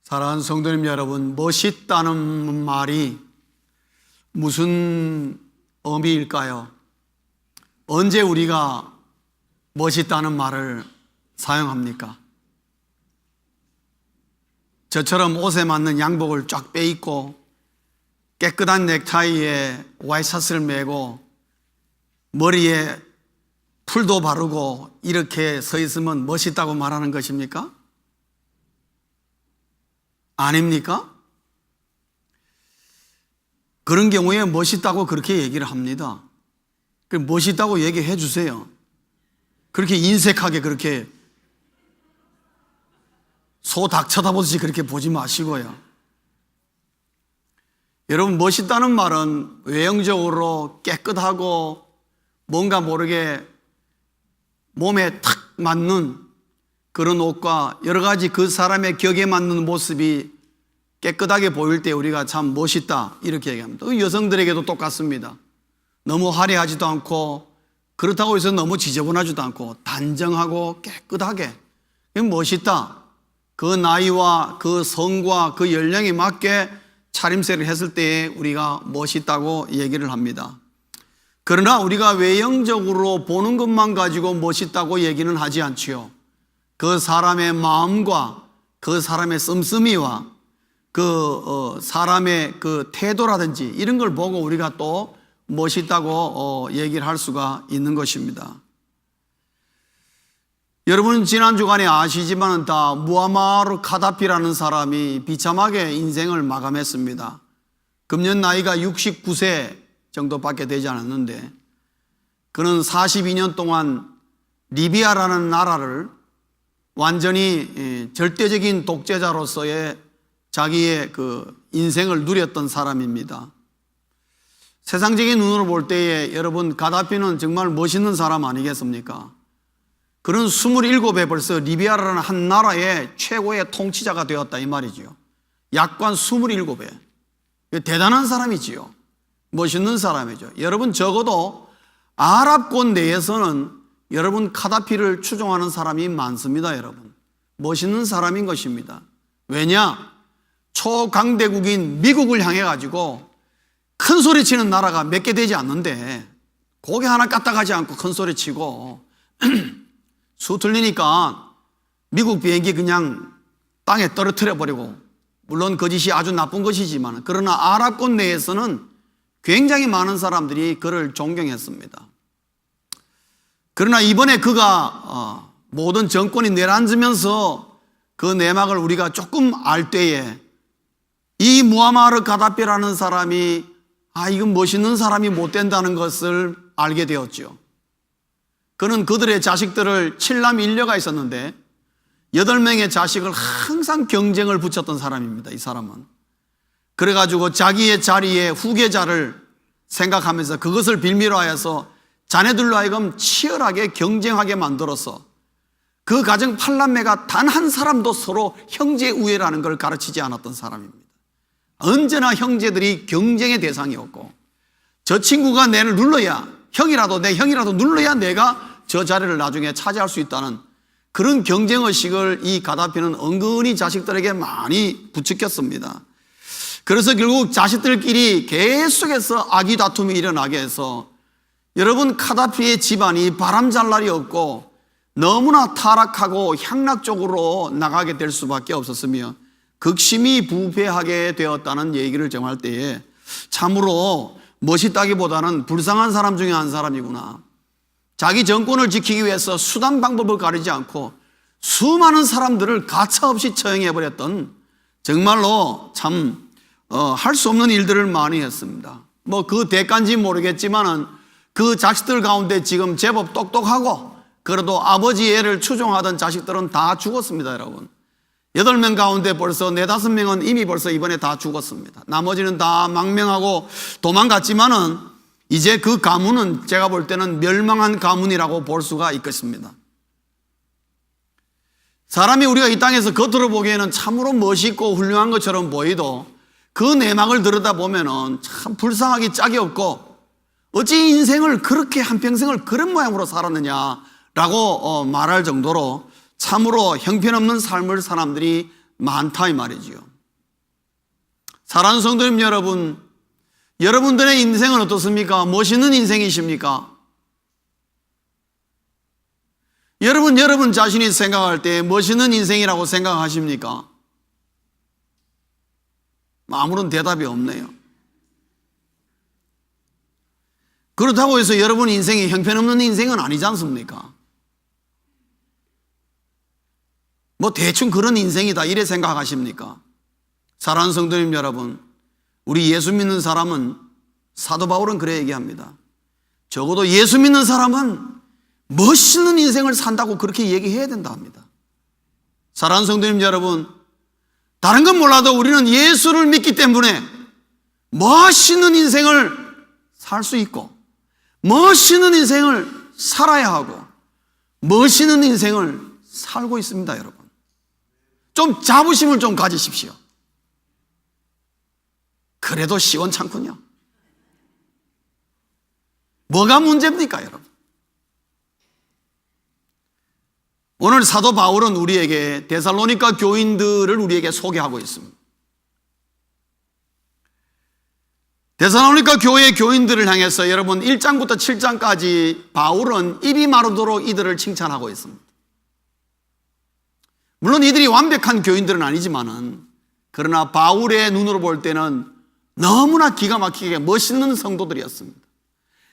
사랑하는 성도님 여러분, 멋있다는 말이 무슨 의미일까요? 언제 우리가 멋있다는 말을 사용합니까? 저처럼 옷에 맞는 양복을 쫙 빼입고 깨끗한 넥타이에 와이셔츠를 매고 머리에 풀도 바르고 이렇게 서 있으면 멋있다고 말하는 것입니까? 아닙니까? 그런 경우에 멋있다고 그렇게 얘기를 합니다. 멋있다고 얘기해 주세요. 그렇게 인색하게 그렇게 소 닭 쳐다보듯이 그렇게 보지 마시고요. 여러분, 멋있다는 말은 외형적으로 깨끗하고 뭔가 모르게 몸에 탁 맞는 그런 옷과 여러 가지 그 사람의 격에 맞는 모습이 깨끗하게 보일 때 우리가 참 멋있다 이렇게 얘기합니다. 여성들에게도 똑같습니다. 너무 화려하지도 않고 그렇다고 해서 너무 지저분하지도 않고 단정하고 깨끗하게 멋있다. 그 나이와 그 성과 그 연령에 맞게 차림새를 했을 때에 우리가 멋있다고 얘기를 합니다. 그러나 우리가 외형적으로 보는 것만 가지고 멋있다고 얘기는 하지 않지요. 그 사람의 마음과 그 사람의 씀씀이와 사람의 그 태도라든지 이런 걸 보고 우리가 또 멋있다고 얘기를 할 수가 있는 것입니다. 여러분, 지난 주간에 아시지만 다 무아마르 카다피라는 사람이 비참하게 인생을 마감했습니다. 금년 나이가 69세 정도밖에 되지 않았는데 그는 42년 동안 리비아라는 나라를 완전히 절대적인 독재자로서의 자기의 그 인생을 누렸던 사람입니다. 세상적인 눈으로 볼 때에 여러분, 가다피는 정말 멋있는 사람 아니겠습니까? 그는 27에 벌써 리비아라는 한 나라의 최고의 통치자가 되었다 이 말이죠. 약관 27에. 대단한 사람이지요. 멋있는 사람이죠. 여러분, 적어도 아랍권 내에서는 여러분 카다피를 추종하는 사람이 많습니다. 여러분, 멋있는 사람인 것입니다. 왜냐? 초강대국인 미국을 향해 가지고 큰 소리 치는 나라가 몇 개 되지 않는데 고개 하나 까딱하지 않고 큰 소리 치고 수 틀리니까 미국 비행기 그냥 땅에 떨어뜨려 버리고, 물론 그 짓이 아주 나쁜 것이지만 그러나 아랍권 내에서는 굉장히 많은 사람들이 그를 존경했습니다. 그러나 이번에 그가 모든 정권이 내려앉으면서 그 내막을 우리가 조금 알 때에 이 무아마르 가다피라는 사람이 이건 멋있는 사람이 못 된다는 것을 알게 되었죠. 그는 그들의 자식들을 7남 1녀가 있었는데 8명의 자식을 항상 경쟁을 붙였던 사람입니다. 이 사람은. 그래가지고 자기의 자리에 후계자를 생각하면서 그것을 빌미로 하여서 자네들로 하여금 치열하게 경쟁하게 만들어서 그 가정 8남매가 단 한 사람도 서로 형제 우애라는 걸 가르치지 않았던 사람입니다. 언제나 형제들이 경쟁의 대상이었고, 저 친구가 내를 눌러야 내 형이라도 눌러야 내가 저 자리를 나중에 차지할 수 있다는 그런 경쟁의식을 이 가다피는 은근히 자식들에게 많이 부추겼습니다. 그래서 결국 자식들끼리 계속해서 악의 다툼이 일어나게 해서 여러분, 카다피의 집안이 바람잘 날이 없고 너무나 타락하고 향락 쪽으로 나가게 될 수밖에 없었으며 극심히 부패하게 되었다는 얘기를 정할 때에 참으로 멋있다기보다는 불쌍한 사람 중에 한 사람이구나. 자기 정권을 지키기 위해서 수단 방법을 가리지 않고 수많은 사람들을 가차없이 처형해버렸던 정말로 참 할 수 없는 일들을 많이 했습니다. 그 대가인지 모르겠지만은 그 자식들 가운데 지금 제법 똑똑하고 그래도 아버지 애를 추종하던 자식들은 다 죽었습니다. 여러분, 8명 가운데 벌써 4, 5명은 이미 벌써 이번에 다 죽었습니다. 나머지는 다 망명하고 도망갔지만은 이제 그 가문은 제가 볼 때는 멸망한 가문이라고 볼 수가 있겠습니다. 사람이 우리가 이 땅에서 겉으로 보기에는 참으로 멋있고 훌륭한 것처럼 보이도 그 내막을 들여다보면은 참 불쌍하기 짝이 없고 어찌 인생을 그렇게 한평생을 그런 모양으로 살았느냐라고 말할 정도로 참으로 형편없는 삶을 사람들이 많다 이 말이지요. 사랑하는 성도님 여러분, 여러분들의 인생은 어떻습니까? 멋있는 인생이십니까? 여러분 자신이 생각할 때 멋있는 인생이라고 생각하십니까? 아무런 대답이 없네요. 그렇다고 해서 여러분 인생이 형편없는 인생은 아니지 않습니까? 뭐 대충 그런 인생이다 이래 생각하십니까? 사랑하는 성도님 여러분, 우리 예수 믿는 사람은, 사도 바울은 그래 얘기합니다. 적어도 예수 믿는 사람은 멋있는 인생을 산다고 그렇게 얘기해야 된다 합니다. 사랑하는 성도님 여러분, 다른 건 몰라도 우리는 예수를 믿기 때문에 멋있는 인생을 살 수 있고, 멋있는 인생을 살아야 하고, 멋있는 인생을 살고 있습니다. 여러분, 좀 자부심을 좀 가지십시오. 그래도 시원찮군요. 뭐가 문제입니까, 여러분? 오늘 사도 바울은 우리에게 데살로니가 교인들을 우리에게 소개하고 있습니다. 데살로니가 교회의 교인들을 향해서 여러분 1장부터 7장까지 바울은 입이 마르도록 이들을 칭찬하고 있습니다. 물론 이들이 완벽한 교인들은 아니지만은, 그러나 바울의 눈으로 볼 때는 너무나 기가 막히게 멋있는 성도들이었습니다.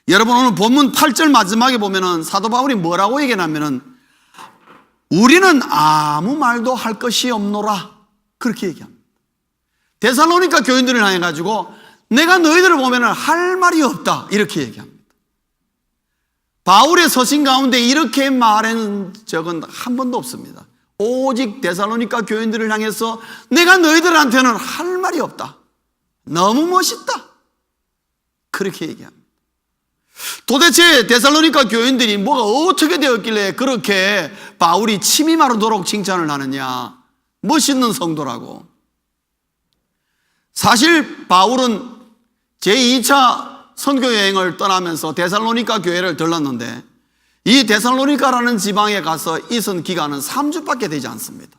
여러분, 오늘 본문 8절 마지막에 보면은 사도 바울이 뭐라고 얘기하냐면은 우리는 아무 말도 할 것이 없노라, 그렇게 얘기합니다. 데살로니가 교인들을 향해 가지고 내가 너희들을 보면은 할 말이 없다, 이렇게 얘기합니다. 바울의 서신 가운데 이렇게 말한 적은 한 번도 없습니다. 오직 데살로니가 교인들을 향해서 내가 너희들한테는 할 말이 없다, 너무 멋있다, 그렇게 얘기합니다. 도대체 데살로니가 교인들이 뭐가 어떻게 되었길래 그렇게 바울이 침이 마르도록 칭찬을 하느냐, 멋있는 성도라고. 사실 바울은 제2차 선교여행을 떠나면서 데살로니가 교회를 들렀는데, 이 데살로니가라는 지방에 가서 있은 기간은 3주밖에 되지 않습니다.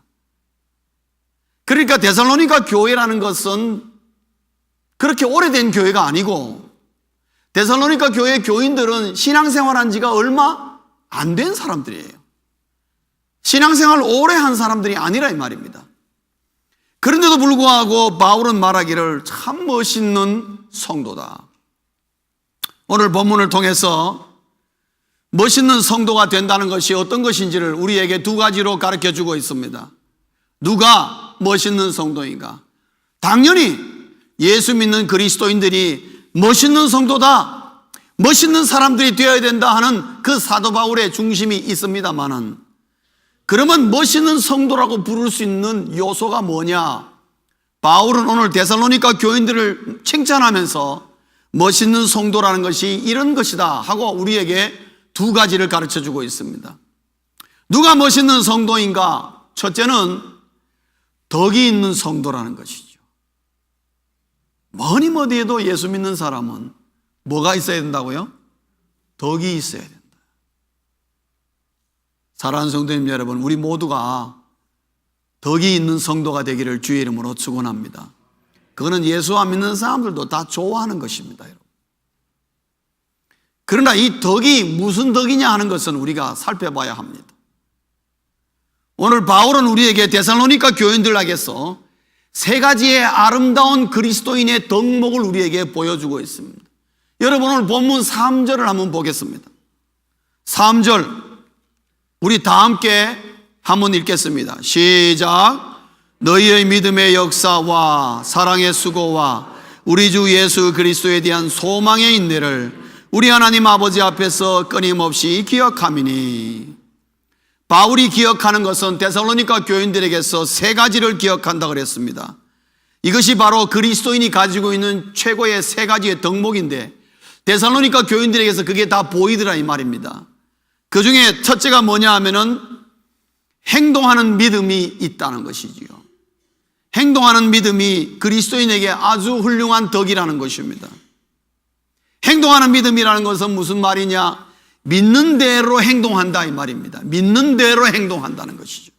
그러니까 데살로니가 교회라는 것은 그렇게 오래된 교회가 아니고, 데살로니가 교회 교인들은 신앙생활한 지가 얼마 안 된 사람들이에요. 신앙생활 오래 한 사람들이 아니라 이 말입니다. 그런데도 불구하고 바울은 말하기를 참 멋있는 성도다. 오늘 본문을 통해서 멋있는 성도가 된다는 것이 어떤 것인지를 우리에게 두 가지로 가르쳐주고 있습니다. 누가 멋있는 성도인가? 당연히 예수 믿는 그리스도인들이 멋있는 성도다, 멋있는 사람들이 되어야 된다 하는 그 사도 바울의 중심이 있습니다만은, 그러면 멋있는 성도라고 부를 수 있는 요소가 뭐냐? 바울은 오늘 데살로니가 교인들을 칭찬하면서 멋있는 성도라는 것이 이런 것이다 하고 우리에게 두 가지를 가르쳐주고 있습니다. 누가 멋있는 성도인가? 첫째는 덕이 있는 성도라는 것이죠. 뭐니 뭐니 해도 예수 믿는 사람은 뭐가 있어야 된다고요? 덕이 있어야 된다. 사랑하는 성도님 여러분, 우리 모두가 덕이 있는 성도가 되기를 주의 이름으로 축원합니다. 그거는 예수 안 믿는 사람들도 다 좋아하는 것입니다, 여러분. 그러나 이 덕이 무슨 덕이냐 하는 것은 우리가 살펴봐야 합니다. 오늘 바울은 우리에게 데살로니가 교인들에게서 세 가지의 아름다운 그리스도인의 덕목을 우리에게 보여주고 있습니다. 여러분, 오늘 본문 3절을 한번 보겠습니다. 3절 우리 다 함께 한번 읽겠습니다. 시작. 너희의 믿음의 역사와 사랑의 수고와 우리 주 예수 그리스도에 대한 소망의 인내를 우리 하나님 아버지 앞에서 끊임없이 기억함이니. 바울이 기억하는 것은 데살로니가 교인들에게서 세 가지를 기억한다 그랬습니다. 이것이 바로 그리스도인이 가지고 있는 최고의 세 가지의 덕목인데, 데살로니가 교인들에게서 그게 다 보이더라 이 말입니다. 그 중에 첫째가 뭐냐 하면은 행동하는 믿음이 있다는 것이지요. 행동하는 믿음이 그리스도인에게 아주 훌륭한 덕이라는 것입니다. 행동하는 믿음이라는 것은 무슨 말이냐? 믿는 대로 행동한다 이 말입니다. 믿는 대로 행동한다는 것이죠.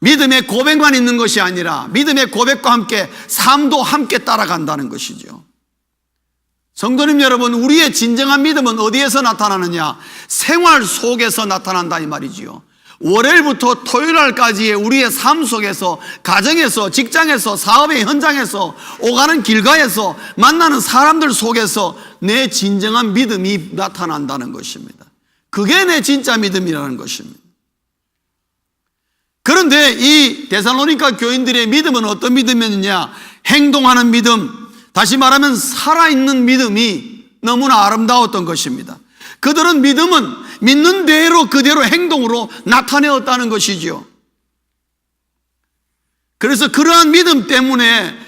믿음의 고백만 있는 것이 아니라 믿음의 고백과 함께 삶도 함께 따라간다는 것이죠. 성도님 여러분, 우리의 진정한 믿음은 어디에서 나타나느냐? 생활 속에서 나타난다 이 말이지요. 월요일부터 토요일날까지의 우리의 삶 속에서, 가정에서, 직장에서, 사업의 현장에서, 오가는 길가에서, 만나는 사람들 속에서 내 진정한 믿음이 나타난다는 것입니다. 그게 내 진짜 믿음이라는 것입니다. 그런데 이 데살로니가 교인들의 믿음은 어떤 믿음이었느냐? 행동하는 믿음, 다시 말하면 살아있는 믿음이 너무나 아름다웠던 것입니다. 그들은 믿음은 믿는 대로 그대로 행동으로 나타내었다는 것이죠. 그래서 그러한 믿음 때문에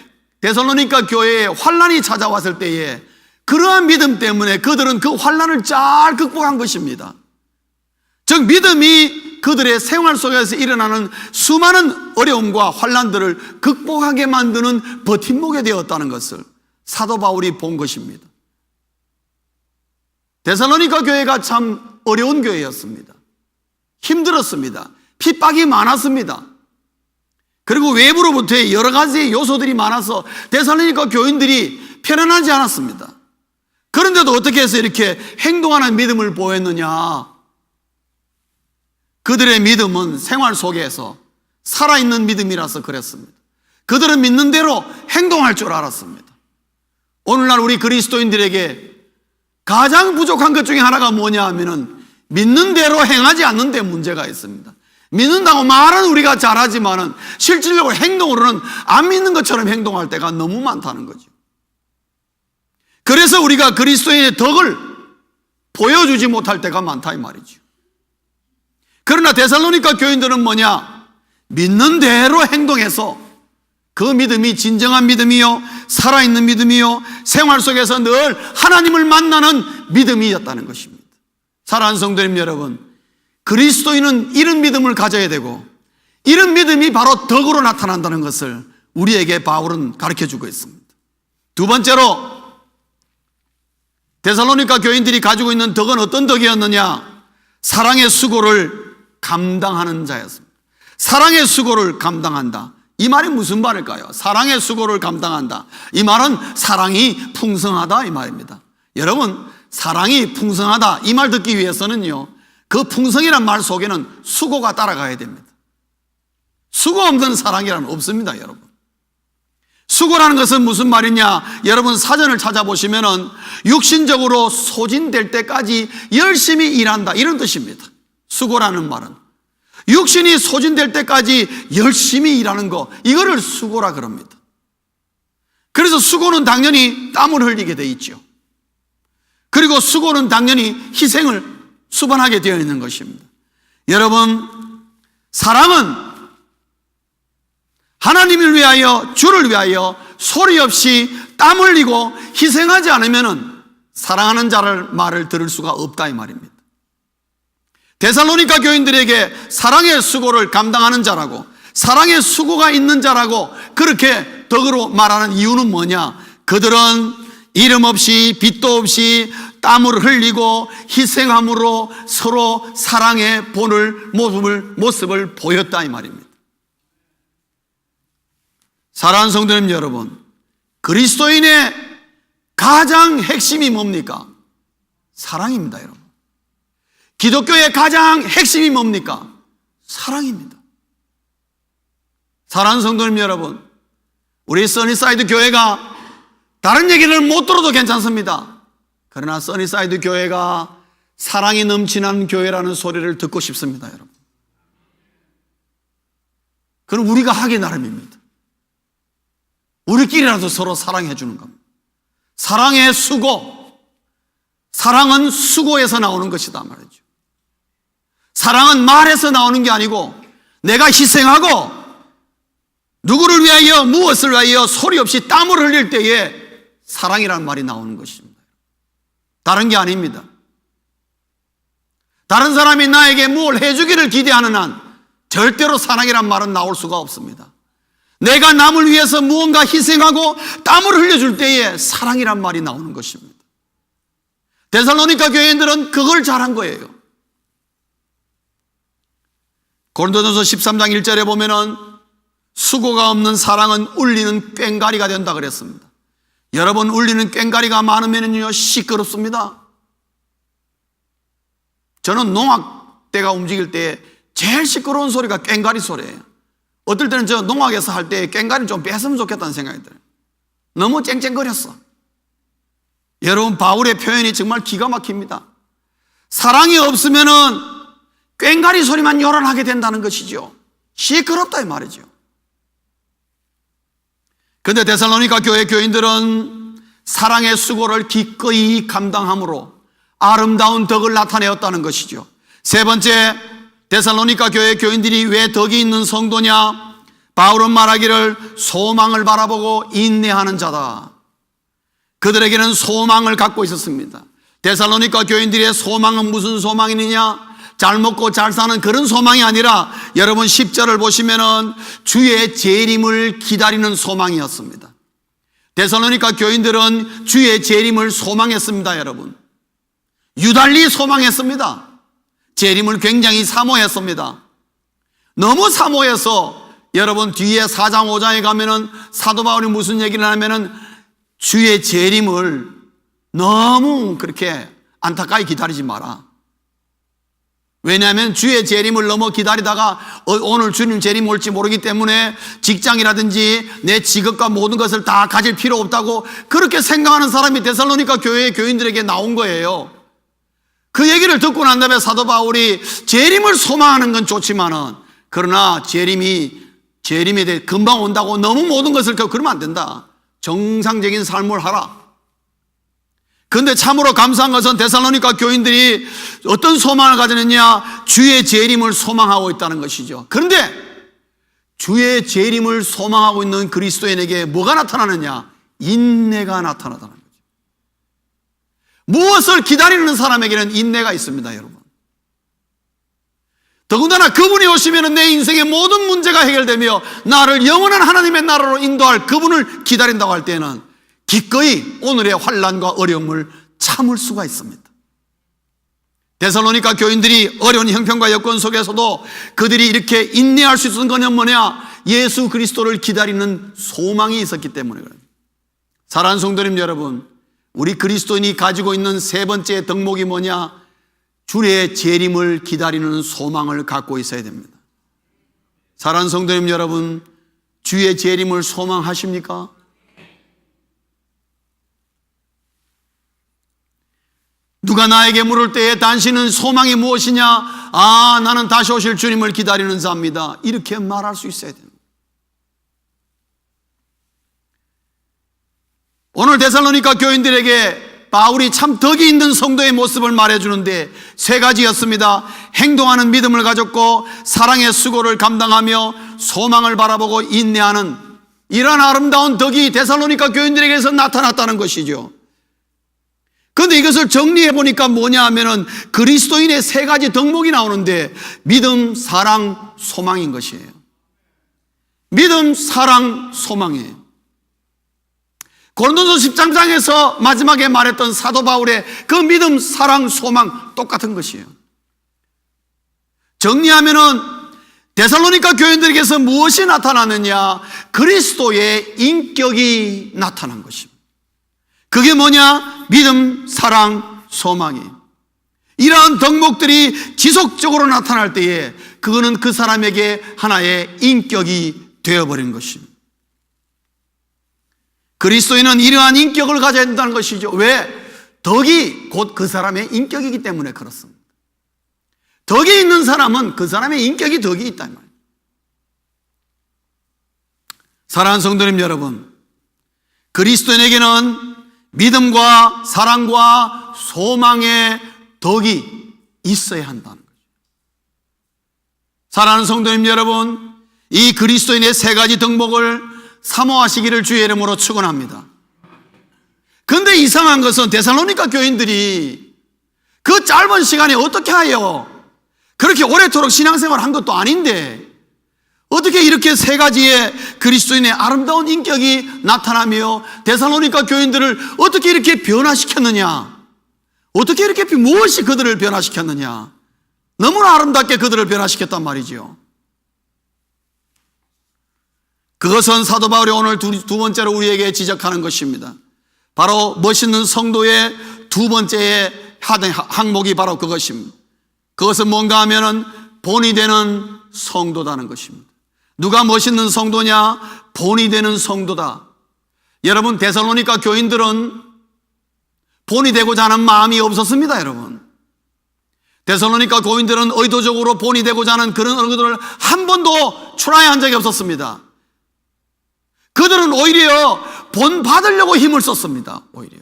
데살로니가 교회에 환난이 찾아왔을 때에 그러한 믿음 때문에 그들은 그 환난을 잘 극복한 것입니다. 즉 믿음이 그들의 생활 속에서 일어나는 수많은 어려움과 환난들을 극복하게 만드는 버팀목이 되었다는 것을 사도 바울이 본 것입니다. 데살로니가 교회가 참 어려운 교회였습니다. 힘들었습니다. 핍박이 많았습니다. 그리고 외부로부터의 여러 가지 요소들이 많아서 데살로니가 교인들이 편안하지 않았습니다. 그런데도 어떻게 해서 이렇게 행동하는 믿음을 보였느냐? 그들의 믿음은 생활 속에서 살아있는 믿음이라서 그랬습니다. 그들은 믿는 대로 행동할 줄 알았습니다. 오늘날 우리 그리스도인들에게 가장 부족한 것 중에 하나가 뭐냐 하면은 믿는 대로 행하지 않는 데 문제가 있습니다. 믿는다고 말은 우리가 잘하지만은 실질적으로 행동으로는 안 믿는 것처럼 행동할 때가 너무 많다는 거죠. 그래서 우리가 그리스도인의 덕을 보여주지 못할 때가 많다 이 말이죠. 그러나 데살로니가 교인들은 뭐냐? 믿는 대로 행동해서 그 믿음이 진정한 믿음이요, 살아있는 믿음이요, 생활 속에서 늘 하나님을 만나는 믿음이었다는 것입니다. 사랑하는 성도님 여러분, 그리스도인은 이런 믿음을 가져야 되고 이런 믿음이 바로 덕으로 나타난다는 것을 우리에게 바울은 가르쳐주고 있습니다. 두 번째로 데살로니가 교인들이 가지고 있는 덕은 어떤 덕이었느냐? 사랑의 수고를 감당하는 자였습니다. 사랑의 수고를 감당한다. 이 말이 무슨 말일까요? 사랑의 수고를 감당한다. 이 말은 사랑이 풍성하다 이 말입니다. 여러분, 사랑이 풍성하다 이 말 듣기 위해서는요, 그 풍성이란 말 속에는 수고가 따라가야 됩니다. 수고 없는 사랑이란 없습니다, 여러분. 수고라는 것은 무슨 말이냐? 여러분 사전을 찾아보시면은 육신적으로 소진될 때까지 열심히 일한다 이런 뜻입니다. 수고라는 말은 육신이 소진될 때까지 열심히 일하는 거, 이거를 수고라 그럽니다. 그래서 수고는 당연히 땀을 흘리게 돼 있죠. 그리고 수고는 당연히 희생을 수반하게 되어 있는 것입니다. 여러분, 사랑은 하나님을 위하여, 주를 위하여 소리 없이 땀 흘리고 희생하지 않으면 사랑하는 자를 말을 들을 수가 없다 이 말입니다. 데살로니가 교인들에게 사랑의 수고를 감당하는 자라고, 사랑의 수고가 있는 자라고 그렇게 덕으로 말하는 이유는 뭐냐? 그들은 이름 없이 빚도 없이 땀을 흘리고 희생함으로 서로 사랑의 본을 모습을 보였다 이 말입니다. 사랑하는 성도님 여러분, 그리스도인의 가장 핵심이 뭡니까? 사랑입니다, 여러분. 기독교의 가장 핵심이 뭡니까? 사랑입니다. 사랑하는 성도님 여러분, 우리 써니사이드 교회가 다른 얘기를 못 들어도 괜찮습니다. 그러나 써니사이드 교회가 사랑이 넘치는 교회라는 소리를 듣고 싶습니다, 여러분. 그럼 우리가 하기 나름입니다. 우리끼리라도 서로 사랑해 주는 겁니다. 사랑의 수고, 사랑은 수고에서 나오는 것이다 말이죠. 사랑은 말에서 나오는 게 아니고 내가 희생하고 누구를 위하여, 무엇을 위하여 소리 없이 땀을 흘릴 때에 사랑이라는 말이 나오는 것입니다. 다른 게 아닙니다. 다른 사람이 나에게 뭘 해주기를 기대하는 한 절대로 사랑이란 말은 나올 수가 없습니다. 내가 남을 위해서 무언가 희생하고 땀을 흘려줄 때에 사랑이란 말이 나오는 것입니다. 데살로니가 교인들은 그걸 잘한 거예요. 고린도전서 13장 1절에 보면은 수고가 없는 사랑은 울리는 꽹가리가 된다 그랬습니다. 여러분, 울리는 꽹가리가 많으면요 시끄럽습니다. 저는 농악대가 움직일 때 제일 시끄러운 소리가 꽹가리 소리예요. 어떨 때는 저 농악에서 할 때 꽹가리 좀 뺐으면 좋겠다는 생각이 들어요. 너무 쨍쨍거렸어. 여러분, 바울의 표현이 정말 기가 막힙니다. 사랑이 없으면은 꽹가리 소리만 요란하게 된다는 것이죠. 시끄럽다 이 말이죠. 그런데 데살로니가 교회 교인들은 사랑의 수고를 기꺼이 감당함으로 아름다운 덕을 나타내었다는 것이죠. 세 번째, 데살로니가 교회 교인들이 왜 덕이 있는 성도냐? 바울은 말하기를 소망을 바라보고 인내하는 자다. 그들에게는 소망을 갖고 있었습니다. 데살로니가 교인들의 소망은 무슨 소망이냐? 잘 먹고 잘 사는 그런 소망이 아니라 여러분 10절을 보시면은 주의 재림을 기다리는 소망이었습니다. 데살로니가 교인들은 주의 재림을 소망했습니다. 여러분, 유달리 소망했습니다. 재림을 굉장히 사모했습니다. 너무 사모해서 여러분 뒤에 4장 5장에 가면은 사도 바울이 무슨 얘기를 하면은 주의 재림을 너무 그렇게 안타까이 기다리지 마라. 왜냐하면 주의 재림을 너무 기다리다가 오늘 주님 재림 올지 모르기 때문에 직장이라든지 내 직업과 모든 것을 다 가질 필요 없다고 그렇게 생각하는 사람이 데살로니가 교회의 교인들에게 나온 거예요. 그 얘기를 듣고 난 다음에 사도 바울이 재림을 소망하는 건 좋지만은 그러나 재림에 대해 금방 온다고 너무 모든 것을 그러면 안 된다. 정상적인 삶을 하라. 그런데 참으로 감사한 것은 데살로니가 교인들이 어떤 소망을 가졌느냐? 주의 재림을 소망하고 있다는 것이죠. 그런데 주의 재림을 소망하고 있는 그리스도인에게 뭐가 나타나느냐? 인내가 나타나다는 거죠. 무엇을 기다리는 사람에게는 인내가 있습니다, 여러분. 더군다나 그분이 오시면 내 인생의 모든 문제가 해결되며 나를 영원한 하나님의 나라로 인도할 그분을 기다린다고 할 때는 기꺼이 오늘의 환난과 어려움을 참을 수가 있습니다. 데살로니가 교인들이 어려운 형편과 여건 속에서도 그들이 이렇게 인내할 수 있었던 건 뭐냐? 예수 그리스도를 기다리는 소망이 있었기 때문에 그래요. 사랑하는 성도님 여러분, 우리 그리스도인이 가지고 있는 세 번째 덕목이 뭐냐? 주의 재림을 기다리는 소망을 갖고 있어야 됩니다. 사랑하는 성도님 여러분, 주의 재림을 소망하십니까? 누가 나에게 물을 때에 당신은 소망이 무엇이냐? 아, 나는 다시 오실 주님을 기다리는 자입니다. 이렇게 말할 수 있어야 됩니다. 오늘 데살로니가 교인들에게 바울이 참 덕이 있는 성도의 모습을 말해주는데 세 가지였습니다. 행동하는 믿음을 가졌고 사랑의 수고를 감당하며 소망을 바라보고 인내하는 이런 아름다운 덕이 데살로니가 교인들에게서 나타났다는 것이죠. 그런데 이것을 정리해 보니까 뭐냐 하면은 그리스도인의 세 가지 덕목이 나오는데 믿음, 사랑, 소망인 것이에요. 믿음, 사랑, 소망이에요. 고린도서 13장에서 마지막에 말했던 사도 바울의 그 믿음, 사랑, 소망 똑같은 것이에요. 정리하면은 데살로니가 교인들에게서 무엇이 나타나느냐? 그리스도의 인격이 나타난 것입니다. 그게 뭐냐? 믿음, 사랑, 소망이. 이러한 덕목들이 지속적으로 나타날 때에 그거는 그 사람에게 하나의 인격이 되어버린 것입니다. 그리스도인은 이러한 인격을 가져야 된다는 것이죠. 왜? 덕이 곧 그 사람의 인격이기 때문에 그렇습니다. 덕이 있는 사람은 그 사람의 인격이 덕이 있다 이 말이에요. 사랑하는 성도님 여러분, 그리스도인에게는 믿음과 사랑과 소망의 덕이 있어야 한다는 거죠. 사랑하는 성도님 여러분, 이 그리스도인의 세 가지 덕목을 사모하시기를 주의 이름으로 축원합니다. 그런데 이상한 것은 데살로니가 교인들이 그 짧은 시간에 어떻게 하여 그렇게 오래도록 신앙생활을 한 것도 아닌데 어떻게 이렇게 세 가지의 그리스도인의 아름다운 인격이 나타나며 데살로니가 교인들을 어떻게 이렇게 변화시켰느냐? 어떻게 이렇게 무엇이 그들을 변화시켰느냐? 너무나 아름답게 그들을 변화시켰단 말이죠. 그것은 사도 바울이 오늘 두 번째로 우리에게 지적하는 것입니다. 바로 멋있는 성도의 두 번째의 항목이 바로 그것입니다. 그것은 뭔가 하면은 본이 되는 성도다는 것입니다. 누가 멋있는 성도냐? 본이 되는 성도다. 여러분, 데살로니가 교인들은 본이 되고자 하는 마음이 없었습니다, 여러분. 데살로니가 교인들은 의도적으로 본이 되고자 하는 그런 의도를 한 번도 출하한 적이 없었습니다. 그들은 오히려 본 받으려고 힘을 썼습니다. 오히려.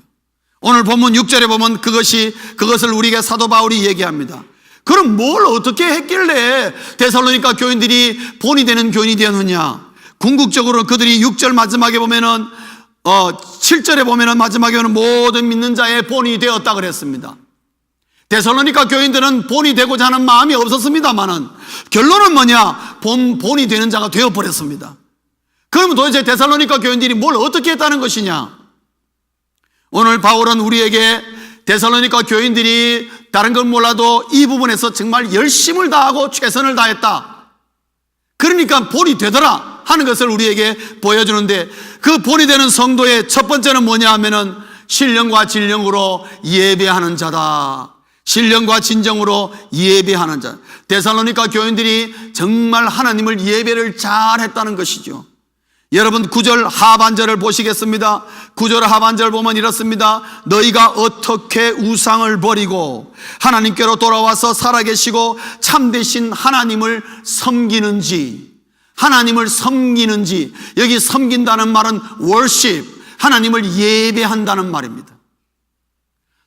오늘 본문 6절에 보면 그것을 우리에게 사도 바울이 얘기합니다. 그럼 뭘 어떻게 했길래 데살로니가 교인들이 본이 되는 교인이 되었느냐? 궁극적으로 그들이 6절 마지막에 보면은 7절에 보면은 마지막에는 모든 믿는 자의 본이 되었다 그랬습니다. 데살로니가 교인들은 본이 되고자 하는 마음이 없었습니다만은 결론은 뭐냐? 본이 되는 자가 되어버렸습니다. 그러면 도대체 데살로니가 교인들이 뭘 어떻게 했다는 것이냐? 오늘 바울은 우리에게 데살로니가 교인들이 다른 건 몰라도 이 부분에서 정말 열심을 다하고 최선을 다했다, 그러니까 본이 되더라 하는 것을 우리에게 보여주는데, 그 본이 되는 성도의 첫 번째는 뭐냐 하면은 신령과 진정으로 예배하는 자다. 신령과 진정으로 예배하는 자. 데살로니가 교인들이 정말 하나님을 예배를 잘했다는 것이죠. 여러분, 9절 하반절을 보시겠습니다. 9절 하반절 보면 이렇습니다. 너희가 어떻게 우상을 버리고 하나님께로 돌아와서 살아계시고 참되신 하나님을 섬기는지. 하나님을 섬기는지. 여기 섬긴다는 말은 worship, 하나님을 예배한다는 말입니다.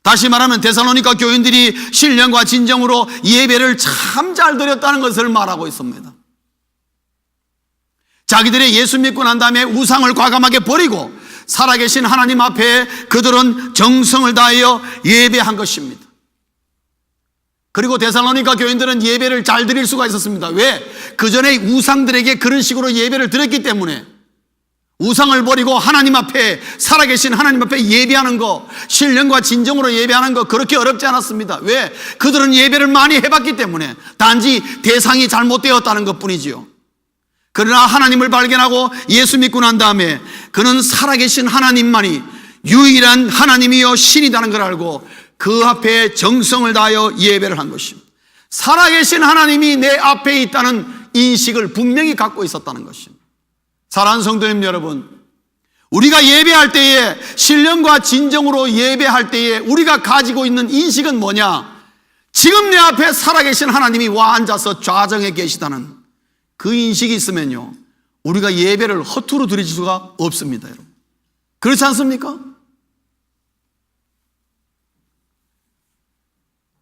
다시 말하면 데살로니가 교인들이 신령과 진정으로 예배를 참 잘 드렸다는 것을 말하고 있습니다. 자기들의 예수 믿고 난 다음에 우상을 과감하게 버리고 살아계신 하나님 앞에 그들은 정성을 다하여 예배한 것입니다. 그리고 데살로니가 교인들은 예배를 잘 드릴 수가 있었습니다. 왜? 그 전에 우상들에게 그런 식으로 예배를 드렸기 때문에. 우상을 버리고 하나님 앞에, 살아계신 하나님 앞에 예배하는 거, 신령과 진정으로 예배하는 거 그렇게 어렵지 않았습니다. 왜? 그들은 예배를 많이 해봤기 때문에. 단지 대상이 잘못되었다는 것뿐이지요. 그러나 하나님을 발견하고 예수 믿고 난 다음에 그는 살아계신 하나님만이 유일한 하나님이요 신이라는 걸 알고 그 앞에 정성을 다하여 예배를 한 것입니다. 살아계신 하나님이 내 앞에 있다는 인식을 분명히 갖고 있었다는 것입니다. 사랑하는 성도님 여러분, 우리가 예배할 때에, 신령과 진정으로 예배할 때에 우리가 가지고 있는 인식은 뭐냐? 지금 내 앞에 살아계신 하나님이 와 앉아서 좌정에 계시다는 그 인식이 있으면요, 우리가 예배를 허투루 드릴 수가 없습니다, 여러분. 그렇지 않습니까?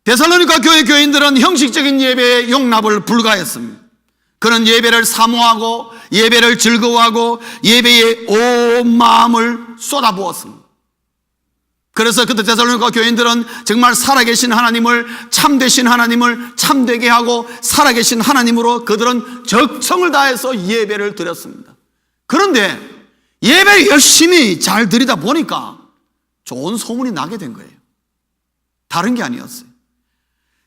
데살로니가 교회 교인들은 형식적인 예배에 용납을 불가했습니다. 그는 예배를 사모하고 예배를 즐거워하고 예배에 온 마음을 쏟아부었습니다. 그래서 그때 데살로니가 교인들은 정말 살아계신 하나님을, 참되신 하나님을 참되게 하고 살아계신 하나님으로 그들은 적성을 다해서 예배를 드렸습니다. 그런데 예배를 열심히 잘 드리다 보니까 좋은 소문이 나게 된 거예요. 다른 게 아니었어요.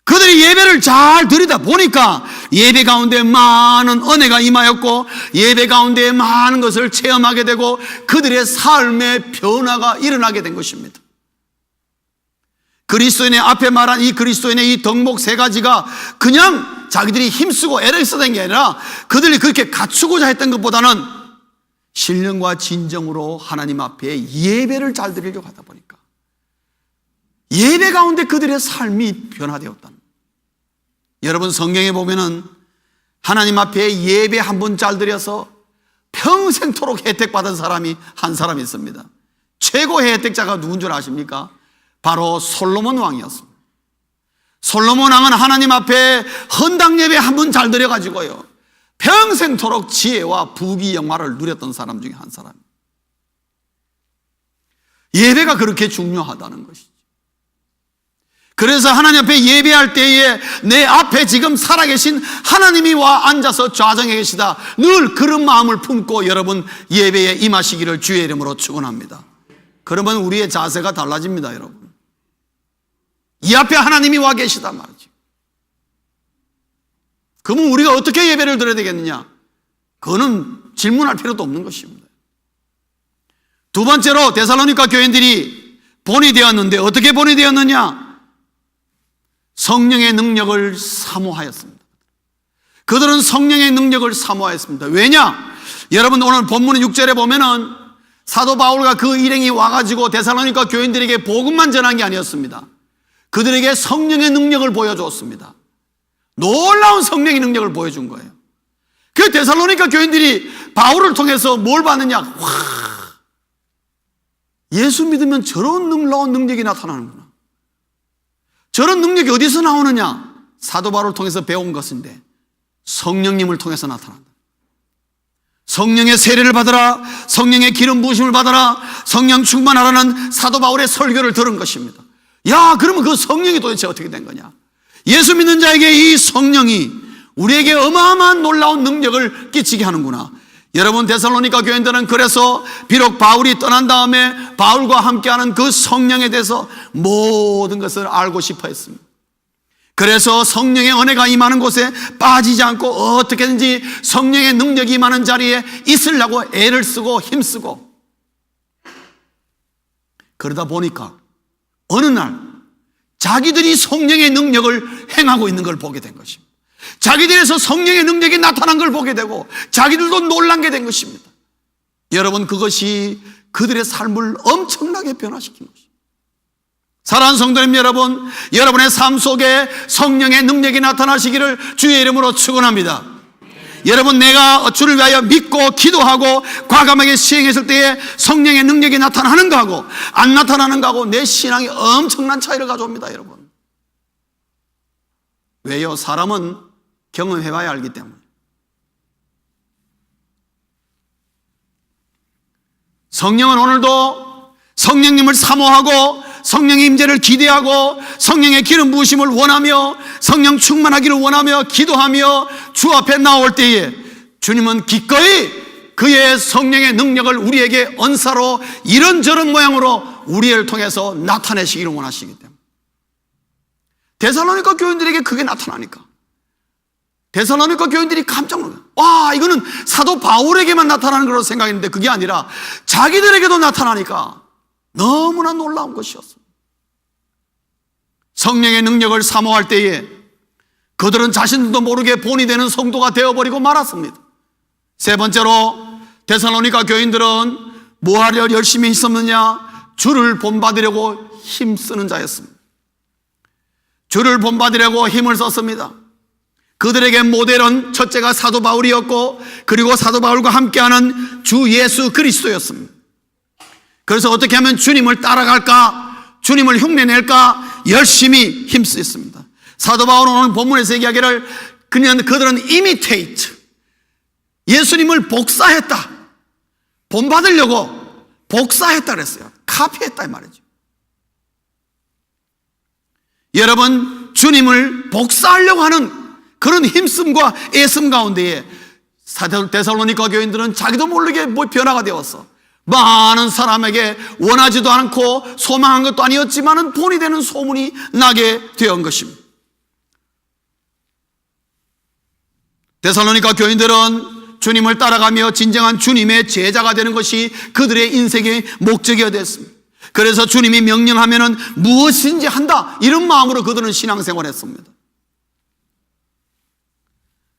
그들이 예배를 잘 드리다 보니까 예배 가운데 많은 은혜가 임하였고 예배 가운데 많은 것을 체험하게 되고 그들의 삶의 변화가 일어나게 된 것입니다. 그리스도인의 앞에 말한 이 그리스도인의 이 덕목 세 가지가 그냥 자기들이 힘쓰고 애를 쓰던 게 아니라 그들이 그렇게 갖추고자 했던 것보다는 신령과 진정으로 하나님 앞에 예배를 잘 드리려고 하다 보니까 예배 가운데 그들의 삶이 변화되었다는 거예요. 여러분, 성경에 보면은 하나님 앞에 예배 한 번 잘 드려서 평생토록 혜택받은 사람이 한 사람 있습니다. 최고의 혜택자가 누군 줄 아십니까? 바로 솔로몬 왕이었습니다. 솔로몬 왕은 하나님 앞에 헌당 예배 한 번 잘 드려가지고요, 평생토록 지혜와 부귀 영화를 누렸던 사람 중에 한 사람입니다. 예배가 그렇게 중요하다는 것이죠. 그래서 하나님 앞에 예배할 때에 내 앞에 지금 살아계신 하나님이 와 앉아서 좌정에 계시다, 늘 그런 마음을 품고 여러분 예배에 임하시기를 주의 이름으로 축원합니다. 그러면 우리의 자세가 달라집니다, 여러분. 이 앞에 하나님이 와 계시단 말이죠. 그러면 우리가 어떻게 예배를 드려야 되겠느냐? 그거는 질문할 필요도 없는 것입니다. 두 번째로 데살로니가 교인들이 본이 되었는데 어떻게 본이 되었느냐? 성령의 능력을 사모하였습니다. 그들은 성령의 능력을 사모하였습니다. 왜냐? 여러분 오늘 본문 6절에 보면은 사도 바울과 그 일행이 와가지고 데살로니가 교인들에게 복음만 전한 게 아니었습니다. 그들에게 성령의 능력을 보여주었습니다. 놀라운 성령의 능력을 보여준 거예요. 그 데살로니가 교인들이 바울을 통해서 뭘 받느냐? 와, 예수 믿으면 저런 놀라운 능력이 나타나는구나. 저런 능력이 어디서 나오느냐? 사도 바울을 통해서 배운 것인데 성령님을 통해서 나타난다. 성령의 세례를 받으라, 성령의 기름 부으심을 받아라, 성령 충만하라는 사도 바울의 설교를 들은 것입니다. 야, 그러면 그 성령이 도대체 어떻게 된 거냐? 예수 믿는 자에게 이 성령이 우리에게 어마어마한 놀라운 능력을 끼치게 하는구나. 여러분 데살로니가 교인들은 그래서 비록 바울이 떠난 다음에 바울과 함께하는 그 성령에 대해서 모든 것을 알고 싶어 했습니다. 그래서 성령의 은혜가 임하는 곳에 빠지지 않고 어떻게든지 성령의 능력이 임하는 자리에 있으려고 애를 쓰고 힘쓰고, 그러다 보니까 어느 날 자기들이 성령의 능력을 행하고 있는 걸 보게 된 것입니다. 자기들에서 성령의 능력이 나타난 걸 보게 되고 자기들도 놀란 게 된 것입니다. 여러분 그것이 그들의 삶을 엄청나게 변화시킨 것입니다. 사랑하는 성도님 여러분, 여러분의 삶 속에 성령의 능력이 나타나시기를 주의 이름으로 축원합니다. 여러분 내가 주를 위하여 믿고 기도하고 과감하게 시행했을 때에 성령의 능력이 나타나는 거하고 안 나타나는 거하고 내 신앙이 엄청난 차이를 가져옵니다. 여러분 왜요? 사람은 경험해봐야 알기 때문에. 성령은 오늘도 성령님을 사모하고 성령의 임재를 기대하고 성령의 기름 부으심을 원하며 성령 충만하기를 원하며 기도하며 주 앞에 나올 때에 주님은 기꺼이 그의 성령의 능력을 우리에게 언사로 이런저런 모양으로 우리를 통해서 나타내시기를 원하시기 때문에. 데살로니가 교인들에게 그게 나타나니까 데살로니가 교인들이 깜짝 놀라요. 와, 이거는 사도 바울에게만 나타나는 거로 생각했는데 그게 아니라 자기들에게도 나타나니까 너무나 놀라운 것이었습니다. 성령의 능력을 사모할 때에 그들은 자신들도 모르게 본이 되는 성도가 되어버리고 말았습니다. 세 번째로 데살로니가 교인들은 뭐하려 열심히 있었느냐? 주를 본받으려고 힘쓰는 자였습니다. 주를 본받으려고 힘을 썼습니다. 그들에게 모델은 첫째가 사도 바울이었고 그리고 사도 바울과 함께하는 주 예수 그리스도였습니다. 그래서 어떻게 하면 주님을 따라갈까, 주님을 흉내낼까 열심히 힘쓰였습니다. 사도 바울은 오늘 본문에서 얘기하기를 그들은 imitate, 예수님을 복사했다, 본받으려고 복사했다 그랬어요. 카피했다 이 말이죠. 여러분 주님을 복사하려고 하는 그런 힘씀과 애씀 가운데에 데살로니가 교인들은 자기도 모르게 변화가 되었어. 많은 사람에게 원하지도 않고 소망한 것도 아니었지만 본이 되는 소문이 나게 되었던 것입니다. 데살로니가 교인들은 주님을 따라가며 진정한 주님의 제자가 되는 것이 그들의 인생의 목적이 됐습니다. 그래서 주님이 명령하면 무엇인지 한다 이런 마음으로 그들은 신앙생활했습니다.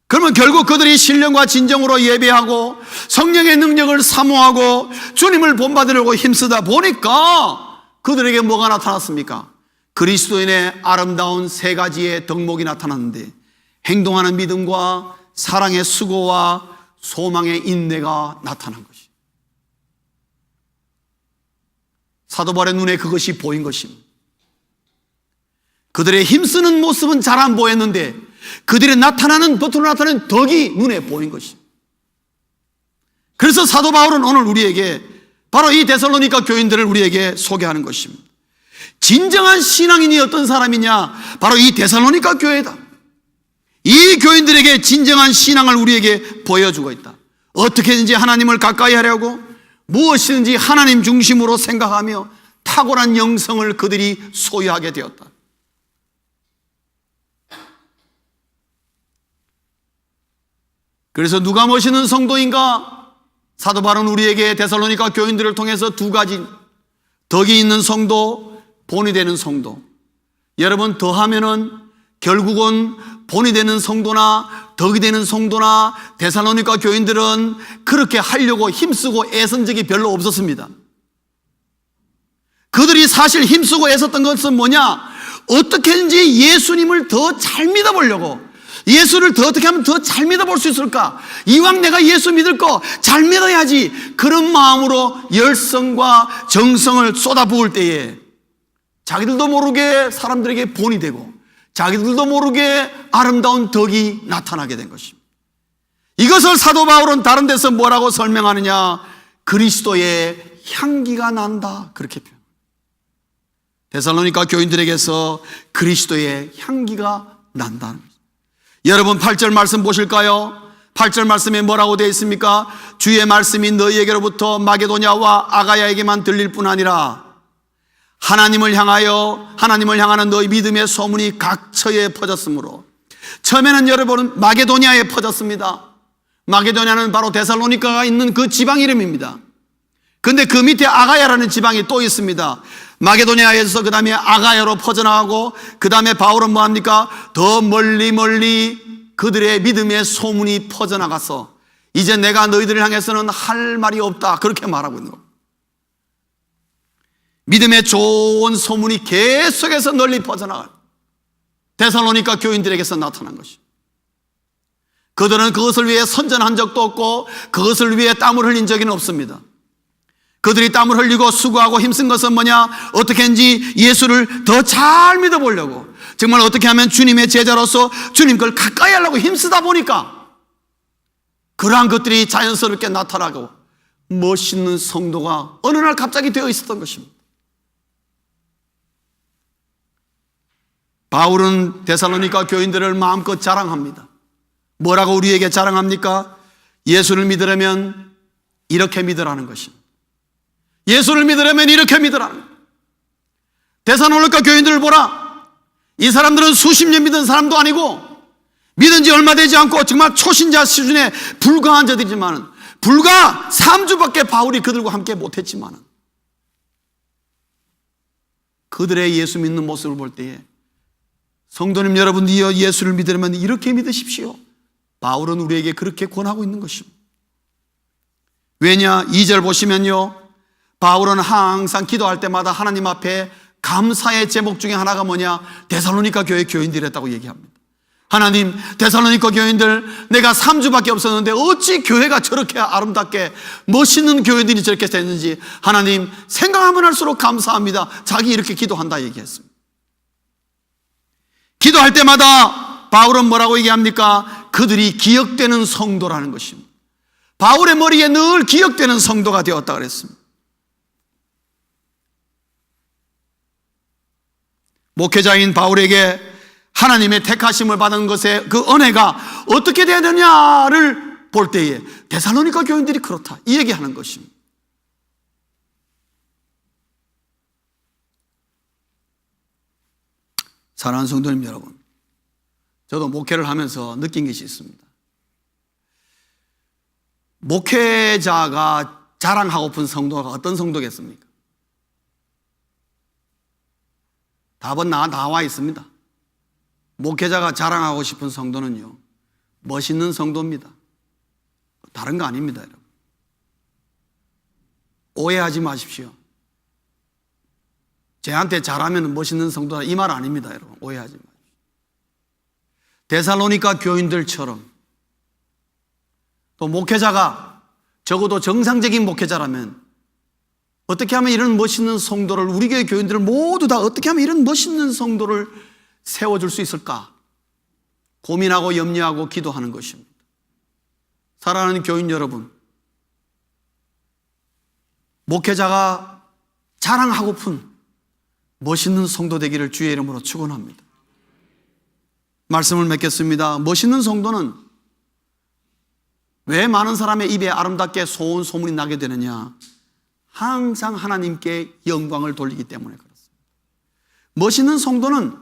그러면 결국 그들이 신령과 진정으로 예배하고 성령의 능력을 사모하고 주님을 본받으려고 힘쓰다 보니까 그들에게 뭐가 나타났습니까? 그리스도인의 아름다운 세 가지의 덕목이 나타났는데 행동하는 믿음과 사랑의 수고와 소망의 인내가 나타난 것이. 사도 바울의 눈에 그것이 보인 것입니다. 그들의 힘쓰는 모습은 잘 안 보였는데 그들의 겉으로 나타나는 덕이 눈에 보인 것입니다. 그래서 사도 바울은 오늘 우리에게 바로 이 데살로니가 교인들을 우리에게 소개하는 것입니다. 진정한 신앙인이 어떤 사람이냐? 바로 이 데살로니가 교회다. 이 교인들에게 진정한 신앙을 우리에게 보여주고 있다. 어떻게든지 하나님을 가까이 하려고 무엇이든지 하나님 중심으로 생각하며 탁월한 영성을 그들이 소유하게 되었다. 그래서 누가 멋있는 성도인가? 사도 바울은 우리에게 데살로니가 교인들을 통해서 두 가지, 덕이 있는 성도, 본이 되는 성도. 여러분, 더하면은 결국은 본이 되는 성도나 덕이 되는 성도나 데살로니가 교인들은 그렇게 하려고 힘쓰고 애쓴 적이 별로 없었습니다. 그들이 사실 힘쓰고 애썼던 것은 뭐냐? 어떻게든지 예수님을 더 잘 믿어보려고, 예수를 더 어떻게 하면 더 잘 믿어볼 수 있을까? 이왕 내가 예수 믿을 거 잘 믿어야지. 그런 마음으로 열성과 정성을 쏟아부을 때에 자기들도 모르게 사람들에게 본이 되고 자기들도 모르게 아름다운 덕이 나타나게 된 것입니다. 이것을 사도 바울은 다른 데서 뭐라고 설명하느냐? 그리스도의 향기가 난다, 그렇게 표현합니다. 데살로니가 교인들에게서 그리스도의 향기가 난다는 것입니다. 여러분 8절 말씀 보실까요? 8절 말씀에 뭐라고 되어 있습니까? 주의 말씀이 너희에게로부터 마게도냐와 아가야에게만 들릴 뿐 아니라 하나님을 향하는 너희 믿음의 소문이 각처에 퍼졌으므로. 처음에는 여러분 마게도냐에 퍼졌습니다. 마게도냐는 바로 데살로니가가 있는 그 지방 이름입니다. 근데 그 밑에 아가야라는 지방이 또 있습니다. 마게도냐에서 그 다음에 아가야로 퍼져나가고 그 다음에 바울은 뭐합니까? 더 멀리 그들의 믿음의 소문이 퍼져나가서 이제 내가 너희들을 향해서는 할 말이 없다, 그렇게 말하고 있는 겁니다. 믿음의 좋은 소문이 계속해서 널리 퍼져나갈 데살로니가 교인들에게서 나타난 것입니다. 그들은 그것을 위해 선전한 적도 없고 그것을 위해 땀을 흘린 적은 없습니다. 그들이 땀을 흘리고 수고하고 힘쓴 것은 뭐냐? 어떻게든지 예수를 더 잘 믿어보려고, 정말 어떻게 하면 주님의 제자로서 주님 걸 가까이 하려고 힘쓰다 보니까 그러한 것들이 자연스럽게 나타나고 멋있는 성도가 어느 날 갑자기 되어 있었던 것입니다. 바울은 데살로니가 교인들을 마음껏 자랑합니다. 뭐라고 우리에게 자랑합니까? 예수를 믿으려면 이렇게 믿으라는 것입니다. 예수를 믿으려면 이렇게 믿으라는 거예요. 데살로니가 교인들을 보라. 이 사람들은 수십 년 믿은 사람도 아니고 믿은 지 얼마 되지 않고 정말 초신자 수준에 불과한 자들이지만 불과 3주밖에 바울이 그들과 함께 못했지만 그들의 예수 믿는 모습을 볼 때에 성도님 여러분이여, 예수를 믿으려면 이렇게 믿으십시오. 바울은 우리에게 그렇게 권하고 있는 것입니다. 왜냐? 2절 보시면요, 바울은 항상 기도할 때마다 하나님 앞에 감사의 제목 중에 하나가 뭐냐? 데살로니가 교회 교인들이었다고 얘기합니다. 하나님, 데살로니가 교인들 내가 3주밖에 없었는데 어찌 교회가 저렇게 아름답게 멋있는 교회들이 저렇게 됐는지 하나님 생각하면 할수록 감사합니다. 자기 이렇게 기도한다 얘기했습니다. 기도할 때마다 바울은 뭐라고 얘기합니까? 그들이 기억되는 성도라는 것입니다. 바울의 머리에 늘 기억되는 성도가 되었다 그랬습니다. 목회자인 바울에게 하나님의 택하심을 받은 것의 그 은혜가 어떻게 되느냐를 볼 때에 데살로니가 교인들이 그렇다, 이 얘기하는 것입니다. 사랑하는 성도님 여러분, 저도 목회를 하면서 느낀 것이 있습니다. 목회자가 자랑하고픈 성도가 어떤 성도겠습니까? 답은 나와 있습니다. 목회자가 자랑하고 싶은 성도는요, 멋있는 성도입니다. 다른 거 아닙니다, 여러분. 오해하지 마십시오. 쟤한테 잘하면 멋있는 성도다, 이 말 아닙니다, 여러분. 오해하지 마십시오. 데살로니가 교인들처럼 또 목회자가 적어도 정상적인 목회자라면 어떻게 하면 이런 멋있는 성도를, 우리 교회 교인들을 모두 다 어떻게 하면 이런 멋있는 성도를 세워줄 수 있을까 고민하고 염려하고 기도하는 것입니다. 사랑하는 교인 여러분, 목회자가 자랑하고픈 멋있는 성도 되기를 주의 이름으로 축원합니다. 말씀을 맺겠습니다. 멋있는 성도는 왜 많은 사람의 입에 아름답게 소원 소문이 나게 되느냐? 항상 하나님께 영광을 돌리기 때문에 그렇습니다. 멋있는 성도는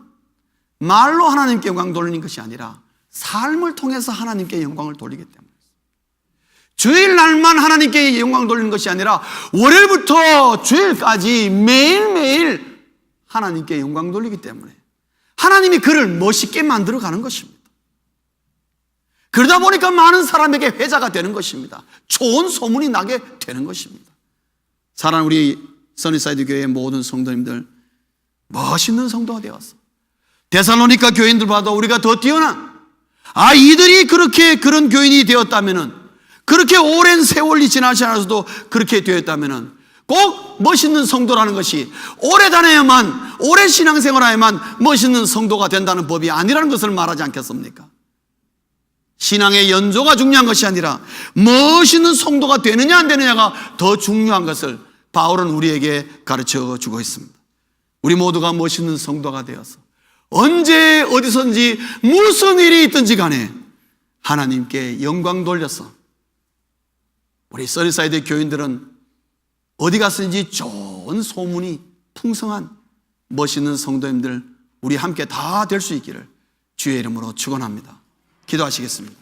말로 하나님께 영광 돌리는 것이 아니라 삶을 통해서 하나님께 영광을 돌리기 때문에, 주일날만 하나님께 영광 돌리는 것이 아니라 월요일부터 주일까지 매일매일 하나님께 영광 돌리기 때문에 하나님이 그를 멋있게 만들어가는 것입니다. 그러다 보니까 많은 사람에게 회자가 되는 것입니다. 좋은 소문이 나게 되는 것입니다. 사랑하는 우리 써니사이드 교회의 모든 성도님들, 멋있는 성도가 되었어. 데살로니가 교인들 봐도 우리가 더 뛰어난, 이들이 그렇게 그런 교인이 되었다면은, 그렇게 오랜 세월이 지나지 않아서도 그렇게 되었다면은 꼭 멋있는 성도라는 것이 오래 다녀야만, 오래 신앙생활하야만 멋있는 성도가 된다는 법이 아니라는 것을 말하지 않겠습니까? 신앙의 연조가 중요한 것이 아니라 멋있는 성도가 되느냐 안 되느냐가 더 중요한 것을 바울은 우리에게 가르쳐 주고 있습니다. 우리 모두가 멋있는 성도가 되어서 언제 어디선지 무슨 일이 있든지 간에 하나님께 영광 돌려서, 우리 써니사이드 교인들은 어디 갔든지 좋은 소문이 풍성한 멋있는 성도님들 우리 함께 다 될 수 있기를 주의 이름으로 축원합니다. 기도하시겠습니다.